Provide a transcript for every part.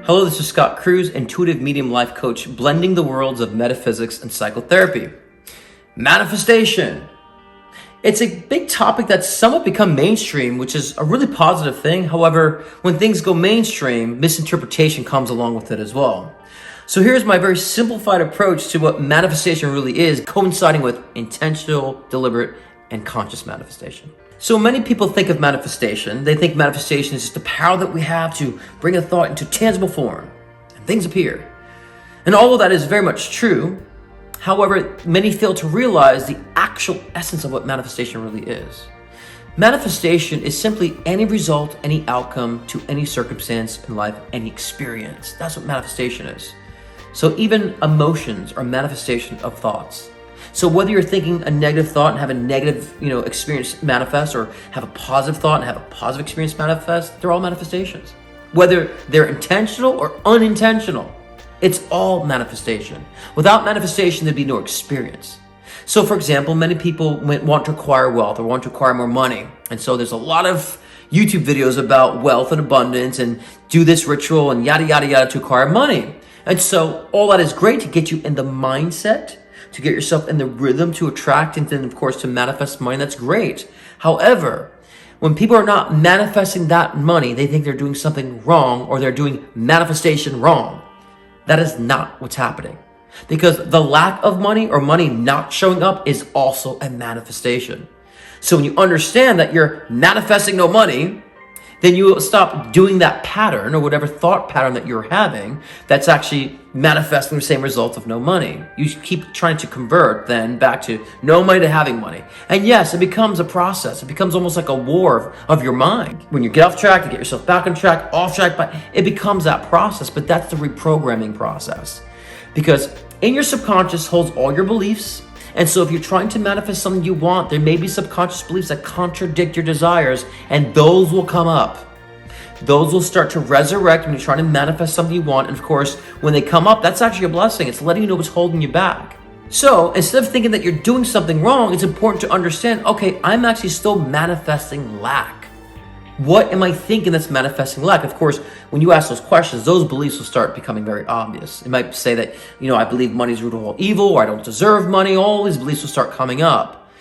Hello, this is Scott Cruz, intuitive medium life coach, blending the worlds of metaphysics and psychotherapy. Manifestation. It's a big topic that's somewhat become mainstream, which is a really positive thing. However, when things go mainstream, misinterpretation comes along with it as well. So here's my very simplified approach to what manifestation really is, coinciding with intentional, deliberate, and conscious manifestation. So many people think of manifestation. They think manifestation is just the power that we have to bring a thought into tangible form and things appear. And all of that is very much true. However, many fail to realize the actual essence of what manifestation really is. Manifestation is simply any result, any outcome to any circumstance in life, any experience. That's what manifestation is. So even emotions are manifestation of thoughts. So whether you're thinking a negative thought and have a negative, experience manifest, or have a positive thought and have a positive experience manifest, they're all manifestations. Whether they're intentional or unintentional, it's all manifestation. Without manifestation, there'd be no experience. So for example, many people want to acquire wealth or want to acquire more money. And so there's a lot of YouTube videos about wealth and abundance and do this ritual and yada, yada, yada to acquire money. And so all that is great to get you in the mindset, to get yourself in the rhythm to attract and then of course to manifest money. That's great. However, when people are not manifesting that money, they think they're doing something wrong or they're doing manifestation wrong. That is not what's happening, because the lack of money or money not showing up is also a manifestation. So when you understand that you're manifesting no money, then you will stop doing that pattern or whatever thought pattern that you're having that's actually manifesting the same result of no money. You keep trying to convert then back to no money to having money. And yes, it becomes a process. It becomes almost like a war of your mind. When you get off track, to get yourself back on track, off track, but it becomes that process. But that's the reprogramming process. Because in your subconscious holds all your beliefs. And so if you're trying to manifest something you want, there may be subconscious beliefs that contradict your desires, and those will come up. Those will start to resurrect when you're trying to manifest something you want. And of course, when they come up, that's actually a blessing. It's letting you know what's holding you back. So instead of thinking that you're doing something wrong, it's important to understand, okay, I'm actually still manifesting lack. What am I thinking that's manifesting lack? Of course, when you ask those questions, those beliefs will start becoming very obvious. It might say that, I believe money is the root of all evil, or I don't deserve money. All these beliefs will start coming up.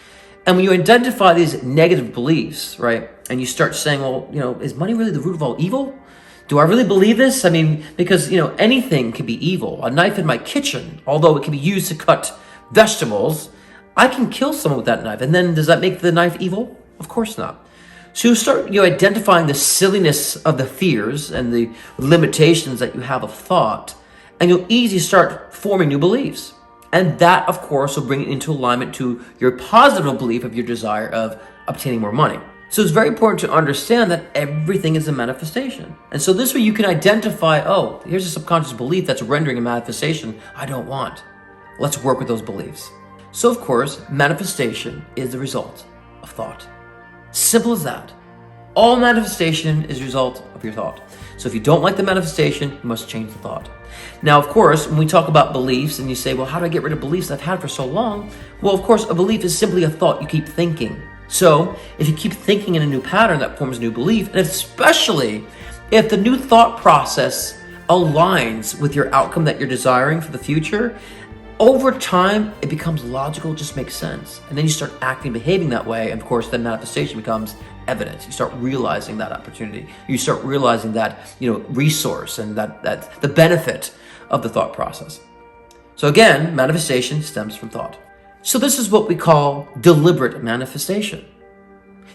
And when you identify these negative beliefs, right, and you start saying, well, is money really the root of all evil? Do I really believe this? I mean, because, anything can be evil. A knife in my kitchen, although it can be used to cut vegetables, I can kill someone with that knife. And then does that make the knife evil? Of course not. So you start identifying the silliness of the fears and the limitations that you have of thought, and you'll easily start forming new beliefs. And that, of course, will bring it into alignment to your positive belief of your desire of obtaining more money. So it's very important to understand that everything is a manifestation. And so this way you can identify, oh, here's a subconscious belief that's rendering a manifestation I don't want. Let's work with those beliefs. So of course, manifestation is the result of thought. Simple as that. All manifestation is a result of your thought. So if you don't like the manifestation, you must change the thought. Now, of course, when we talk about beliefs and you say, well, how do I get rid of beliefs I've had for so long? Well, of course, a belief is simply a thought you keep thinking. So if you keep thinking in a new pattern, that forms a new belief. And especially if the new thought process aligns with your outcome that you're desiring for the future, over time, it becomes logical, it just makes sense. And then you start acting, behaving that way. And of course, then manifestation becomes evidence. You start realizing that opportunity. You start realizing that, resource and that the benefit of the thought process. So again, manifestation stems from thought. So this is what we call deliberate manifestation.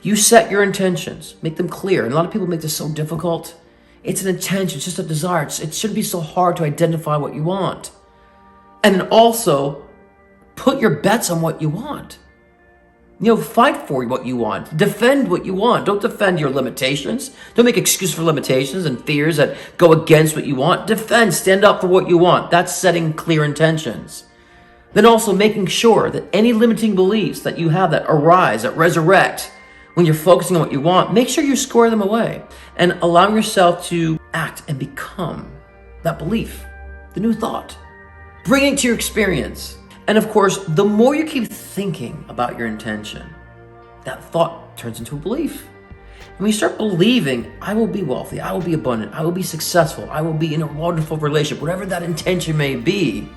You set your intentions, make them clear. And a lot of people make this so difficult. It's an intention, it's just a desire. It shouldn't be so hard to identify what you want. And then also put your bets on what you want. Fight for what you want. Defend what you want. Don't defend your limitations. Don't make excuses for limitations and fears that go against what you want. Defend, stand up for what you want. That's setting clear intentions. Then also making sure that any limiting beliefs that you have that arise, that resurrect when you're focusing on what you want, make sure you square them away and allowing yourself to act and become that belief, the new thought. Bring it to your experience. And of course, the more you keep thinking about your intention, that thought turns into a belief. And when you start believing, I will be wealthy, I will be abundant, I will be successful, I will be in a wonderful relationship, whatever that intention may be,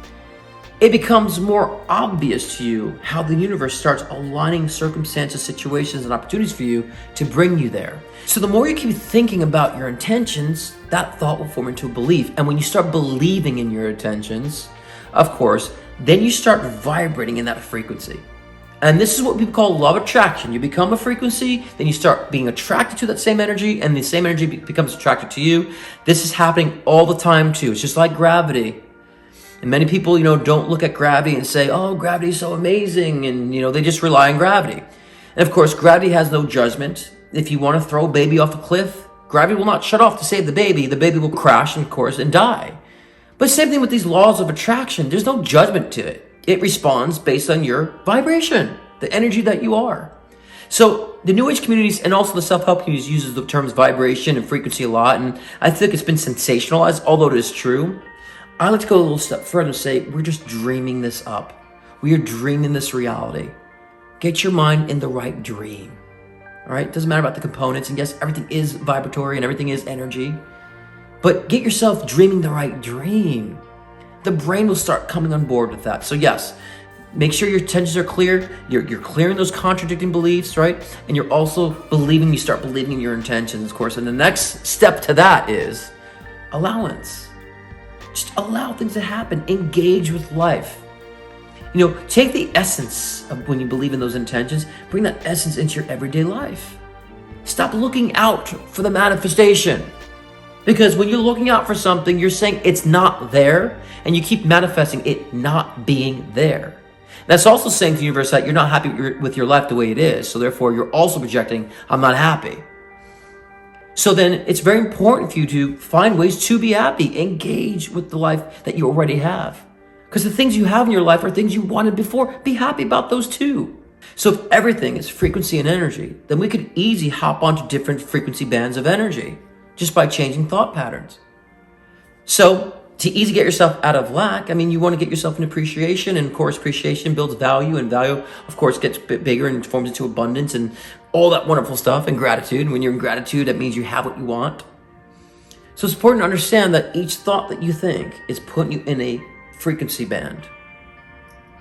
it becomes more obvious to you how the universe starts aligning circumstances, situations, and opportunities for you to bring you there. So the more you keep thinking about your intentions, that thought will form into a belief. And when you start believing in your intentions, of course, then you start vibrating in that frequency. And this is what people call law of attraction. You become a frequency, then you start being attracted to that same energy, and the same energy becomes attracted to you. This is happening all the time too. It's just like gravity. And many people, don't look at gravity and say, oh, gravity is so amazing. And, they just rely on gravity. And of course, gravity has no judgment. If you want to throw a baby off a cliff, gravity will not shut off to save the baby. The baby will crash, of course, and die. But same thing with these laws of attraction. There's no judgment to it. It responds based on your vibration, the energy that you are. So the New Age communities and also the self-help communities uses the terms vibration and frequency a lot. And I think it's been sensationalized, although it is true. I like to go a little step further and say, we're just dreaming this up. We are dreaming this reality. Get your mind in the right dream. All right? Doesn't matter about the components. And yes, everything is vibratory and everything is energy. But get yourself dreaming the right dream. The brain will start coming on board with that. So yes, make sure your intentions are clear. You're clearing those contradicting beliefs, right? And you're also you start believing in your intentions, of course. And the next step to that is allowance. Just allow things to happen. Engage with life. Take the essence of when you believe in those intentions, bring that essence into your everyday life. Stop looking out for the manifestation. Because when you're looking out for something, you're saying it's not there, and you keep manifesting it not being there. That's also saying to the universe that you're not happy with your life the way it is. So therefore, you're also projecting, I'm not happy. So then it's very important for you to find ways to be happy. Engage with the life that you already have. Because the things you have in your life are things you wanted before. Be happy about those too. So if everything is frequency and energy, then we could easily hop onto different frequency bands of energy just by changing thought patterns. So to easily get yourself out of lack, you want to get yourself in appreciation, and of course appreciation builds value, and value of course gets bigger and forms into abundance and all that wonderful stuff, and gratitude. And when you're in gratitude, that means you have what you want. So it's important to understand that each thought that you think is putting you in a frequency band,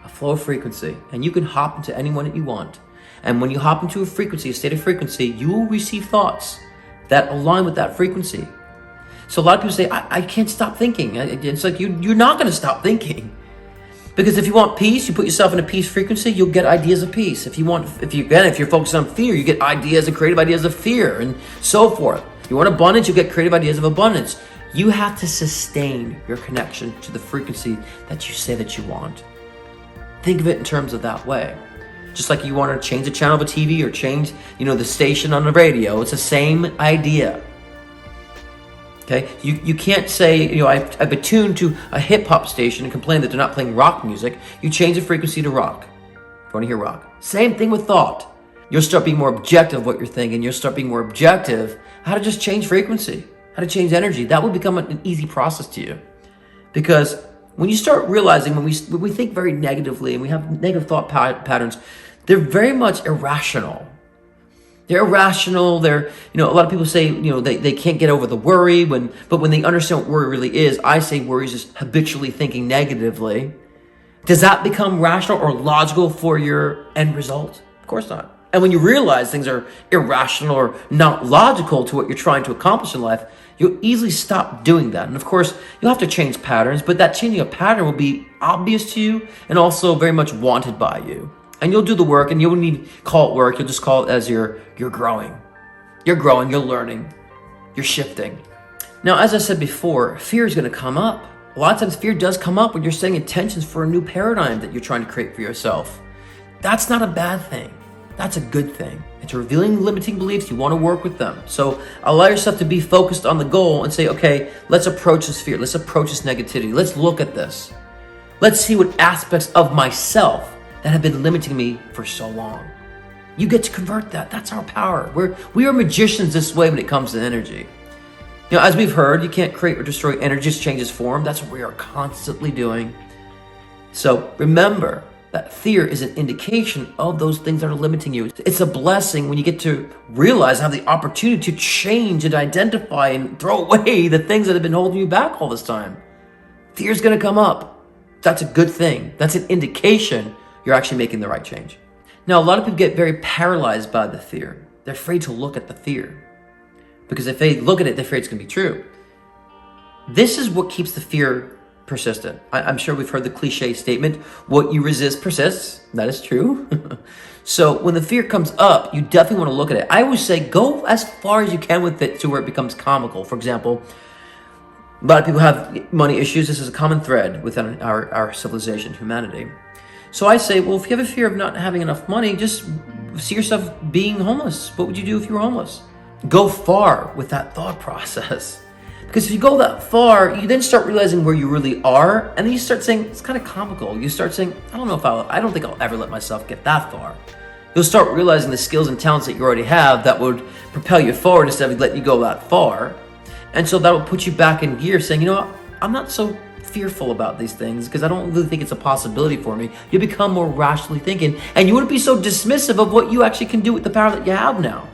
a flow of frequency, and you can hop into any one that you want. And when you hop into a frequency, a state of frequency, you will receive thoughts that align with that frequency. So a lot of people say, I can't stop thinking. It's like you're not going to stop thinking. Because if you want peace, you put yourself in a peace frequency, you'll get ideas of peace. If you're focused on fear, you get ideas and creative ideas of fear and so forth. You want abundance, you get creative ideas of abundance. You have to sustain your connection to the frequency that you say that you want. Think of it in terms of that way. Just like you want to change the channel of a TV or change, the station on the radio. It's the same idea. Okay, you can't say, I've attuned to a hip hop station and complain that they're not playing rock music. You change the frequency to rock. If you want to hear rock. Same thing with thought. You'll start being more objective of what you're thinking. You'll start being more objective how to just change frequency, how to change energy. That will become an easy process to you. Because when you start realizing when we think very negatively and we have negative thought patterns, they're very much irrational. They're irrational. They're, a lot of people say, they can't get over the worry but when they understand what worry really is, I say worry is just habitually thinking negatively. Does that become rational or logical for your end result? Of course not. And when you realize things are irrational or not logical to what you're trying to accomplish in life, you'll easily stop doing that. And of course, you'll have to change patterns, but that changing a pattern will be obvious to you and also very much wanted by you. And you'll do the work, and you won't need to call it work. You'll just call it as you're growing. You're growing, you're learning, you're shifting. Now, as I said before, fear is going to come up. A lot of times fear does come up when you're setting intentions for a new paradigm that you're trying to create for yourself. That's not a bad thing. That's a good thing. It's revealing limiting beliefs. You want to work with them. So allow yourself to be focused on the goal and say, okay, let's approach this fear. Let's approach this negativity. Let's look at this. Let's see what aspects of myself that have been limiting me for so long. You get to convert that. That's our power. We are magicians this way when it comes to energy. As we've heard, you can't create or destroy energy, just changes form. That's what we are constantly doing. So remember that fear is an indication of those things that are limiting you. It's a blessing when you get to realize, have the opportunity to change and identify and throw away the things that have been holding you back all this time. Fear's gonna come up. That's a good thing. That's an indication you're actually making the right change. Now, a lot of people get very paralyzed by the fear. They're afraid to look at the fear, because if they look at it, they're afraid it's gonna be true. This is what keeps the fear persistent. I'm sure we've heard the cliche statement, what you resist persists. That is true. So when the fear comes up, you definitely want to look at it. I always say, go as far as you can with it to where it becomes comical. For example, a lot of people have money issues. This is a common thread within our civilization, humanity. So I say, well, if you have a fear of not having enough money, just see yourself being homeless. What would you do if you were homeless? Go far with that thought process. Because if you go that far, you then start realizing where you really are, and then you start saying, it's kind of comical. You start saying, I don't think I'll ever let myself get that far. You'll start realizing the skills and talents that you already have that would propel you forward instead of letting you go that far. And so that will put you back in gear saying, you know what, I'm not so fearful about these things because I don't really think it's a possibility for me. You become more rationally thinking, and you wouldn't be so dismissive of what you actually can do with the power that you have now.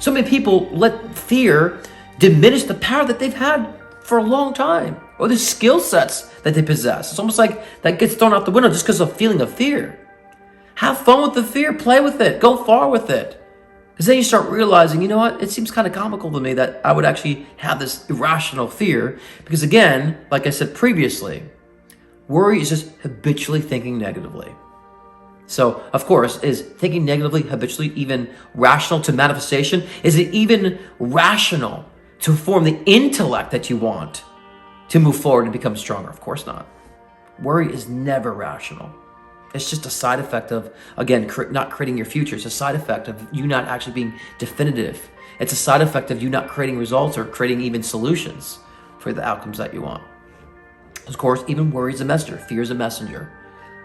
So many people let fear diminish the power that they've had for a long time, or the skill sets that they possess. It's almost like that gets thrown out the window just because of a feeling of fear. Have fun with the fear, play with it, go far with it. Because then you start realizing, you know what, it seems kind of comical to me that I would actually have this irrational fear. Because again, like I said previously, worry is just habitually thinking negatively. So, of course, is thinking negatively habitually even rational to manifestation? Is it even rational to form the intellect that you want to move forward and become stronger? Of course not. Worry is never rational. It's just a side effect of, again, not creating your future. It's a side effect of you not actually being definitive. It's a side effect of you not creating results or creating even solutions for the outcomes that you want. Of course, even worry is a messenger. Fear is a messenger.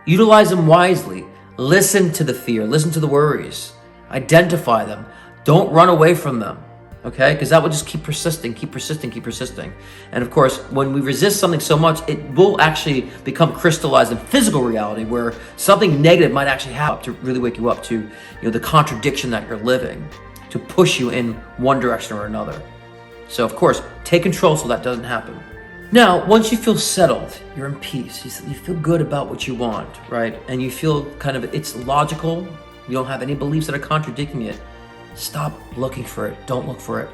Utilize them wisely. Listen to the fear. Listen to the worries. Identify them. Don't run away from them. Okay, because that will just keep persisting. And of course, when we resist something so much, it will actually become crystallized in physical reality where something negative might actually happen to really wake you up to, the contradiction that you're living, to push you in one direction or another. So of course, take control so that doesn't happen. Now, once you feel settled, you're in peace, you feel good about what you want, right? And you feel it's logical, you don't have any beliefs that are contradicting it. Stop looking for it. Don't look for it.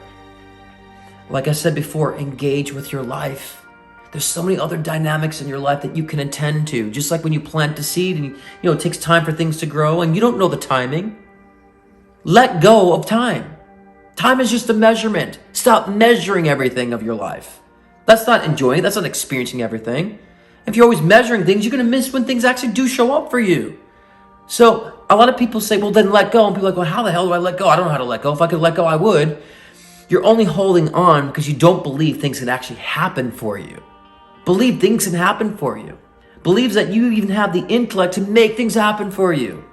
Like I said before, engage with your life. There's so many other dynamics in your life that you can attend to. Just like when you plant a seed and it takes time for things to grow and you don't know the timing. Let go of time. Time is just a measurement. Stop measuring everything of your life. That's not enjoying it. That's not experiencing everything. If you're always measuring things, you're going to miss when things actually do show up for you. So a lot of people say, well, then let go. And people are like, well, how the hell do I let go? I don't know how to let go. If I could let go, I would. You're only holding on because you don't believe things can actually happen for you. Believe things can happen for you. Believes that you even have the intellect to make things happen for you.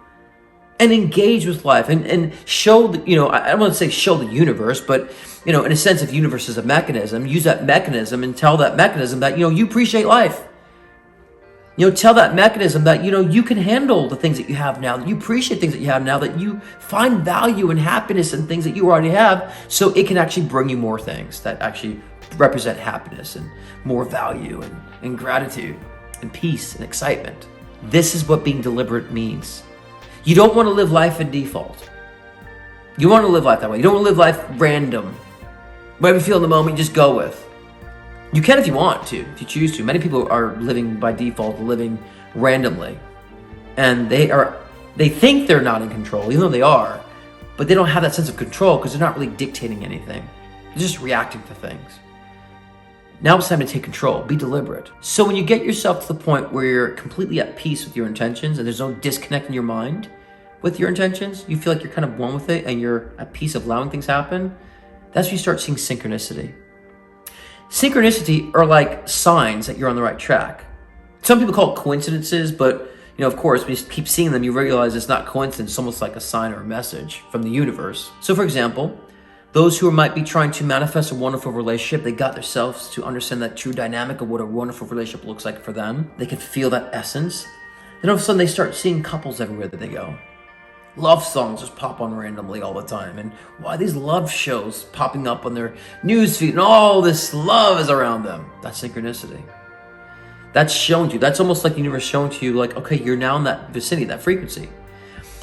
And engage with life and show, I don't want to say show the universe, but, in a sense, if universe is a mechanism, use that mechanism and tell that mechanism that, you appreciate life. Tell that mechanism that, you can handle the things that you have now, that you appreciate things that you have now, that you find value and happiness in things that you already have, so it can actually bring you more things that actually represent happiness and more value and gratitude and peace and excitement. This is what being deliberate means. You don't want to live life in default. You want to live life that way. You don't want to live life random. Whatever you feel in the moment, you just go with. You can if you want to, if you choose to. Many people are living by default, living randomly. And they think they're not in control, even though they are. But they don't have that sense of control because they're not really dictating anything. They're just reacting to things. Now it's time to take control. Be deliberate. So when you get yourself to the point where you're completely at peace with your intentions and there's no disconnect in your mind with your intentions, you feel like you're kind of one with it and you're at peace of allowing things happen, that's when you start seeing synchronicity. Synchronicity are like signs that you're on the right track. Some people call it coincidences, but of course, when you keep seeing them, you realize it's not coincidence. It's almost like a sign or a message from the universe. So for example, those who might be trying to manifest a wonderful relationship, they got themselves to understand that true dynamic of what a wonderful relationship looks like for them. They can feel that essence. Then all of a sudden they start seeing couples everywhere that they go. Love songs just pop on randomly all the time. And why these love shows popping up on their newsfeed and all this love is around them? That's synchronicity. That's shown to you. That's almost like the universe showing to you, like, okay, you're now in that vicinity, that frequency.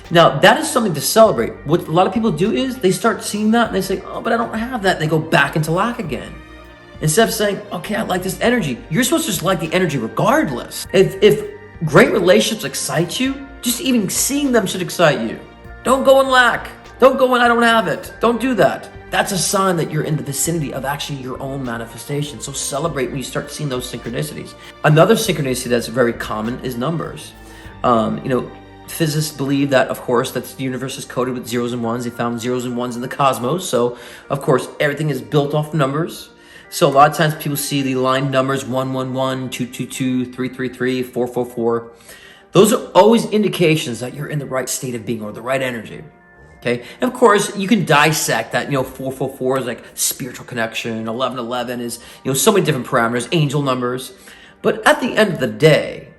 Now, that is something to celebrate. What a lot of people do is they start seeing that and they say, oh, but I don't have that. And they go back into lack again. Instead of saying, okay, I like this energy. You're supposed to just like the energy regardless. If great relationships excite you, just even seeing them should excite you. Don't go in lack. Don't go in, I don't have it. Don't do that. That's a sign that you're in the vicinity of actually your own manifestation. So celebrate when you start seeing those synchronicities. Another synchronicity that's very common is numbers. Physicists believe that, of course, that the universe is coded with zeros and ones. They found zeros and ones in the cosmos. So, of course, everything is built off numbers. So a lot of times people see the line numbers 111, 222, 333, 444. Those are always indications that you're in the right state of being or the right energy. Okay, and of course you can dissect that. 444 is like spiritual connection. 1111 is so many different parameters, angel numbers. But at the end of the day,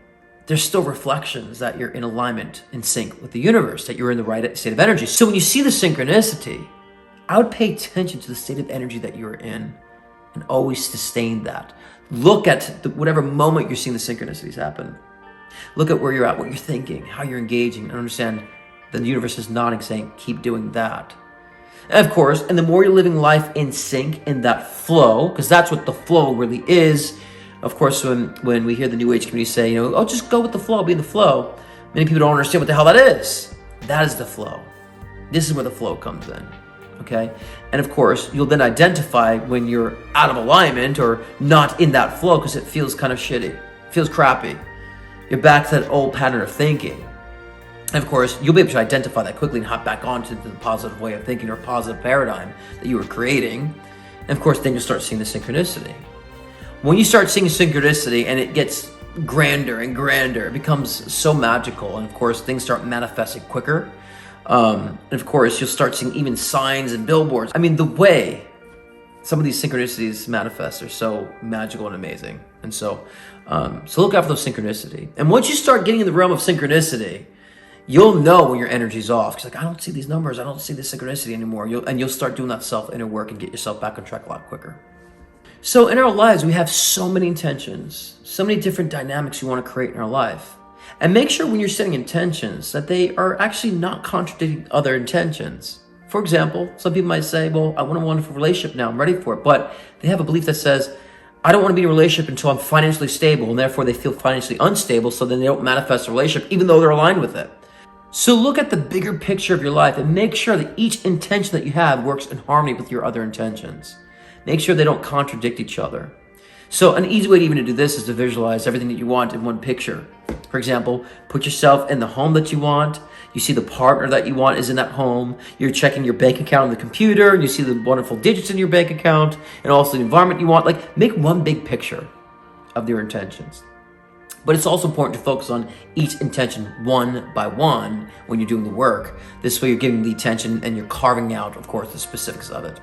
there's still reflections that you're in alignment, in sync with the universe, that you're in the right state of energy. So when you see the synchronicity, I would pay attention to the state of energy that you're in and always sustain that. Look at whatever moment you're seeing the synchronicities happen. Look at where you're at, what you're thinking, how you're engaging, and understand that the universe is nodding, saying, keep doing that. And of course, and the more you're living life in sync, in that flow, because that's what the flow really is. Of course, when we hear the New Age community say, oh, just go with the flow, be in the flow. Many people don't understand what the hell that is. That is the flow. This is where the flow comes in. Okay? And of course, you'll then identify when you're out of alignment or not in that flow because it feels kind of shitty. It feels crappy. You're back to that old pattern of thinking. And of course, you'll be able to identify that quickly and hop back onto the positive way of thinking or positive paradigm that you were creating. And of course, then you'll start seeing the synchronicity. When you start seeing synchronicity and it gets grander and grander, it becomes so magical. And of course, things start manifesting quicker. And of course, you'll start seeing even signs and billboards. I mean, the way some of these synchronicities manifest are so magical and amazing. And so look out for those synchronicity. And once you start getting in the realm of synchronicity, you'll know when your energy's off. It's like, I don't see these numbers. I don't see the synchronicity anymore. You'll start doing that self-inner work and get yourself back on track a lot quicker. So in our lives, we have so many intentions, so many different dynamics we want to create in our life. And make sure when you're setting intentions that they are actually not contradicting other intentions. For example, some people might say, well, I want a wonderful relationship now, I'm ready for it. But they have a belief that says, I don't want to be in a relationship until I'm financially stable, and therefore they feel financially unstable, so then they don't manifest a relationship even though they're aligned with it. So look at the bigger picture of your life and make sure that each intention that you have works in harmony with your other intentions. Make sure they don't contradict each other. So an easy way to even do this is to visualize everything that you want in one picture. For example, put yourself in the home that you want. You see the partner that you want is in that home. You're checking your bank account on the computer, and you see the wonderful digits in your bank account, and also the environment you want. Like, make one big picture of your intentions. But it's also important to focus on each intention one by one when you're doing the work. This way you're giving the attention and you're carving out, of course, the specifics of it.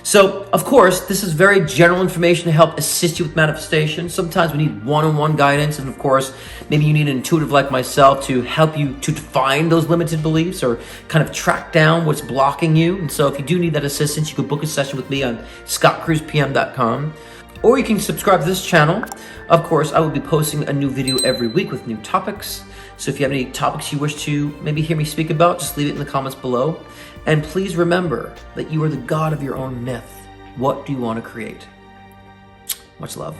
So, of course, this is very general information to help assist you with manifestation. Sometimes we need one-on-one guidance, and of course, maybe you need an intuitive like myself to help you to define those limited beliefs or kind of track down what's blocking you. And so if you do need that assistance, you could book a session with me on Scottcruzpm.com, or you can subscribe to this channel. Of course, I will be posting a new video every week with new topics. So if you have any topics you wish to maybe hear me speak about, just leave it in the comments below. And please remember that you are the god of your own myth. What do you want to create? Much love.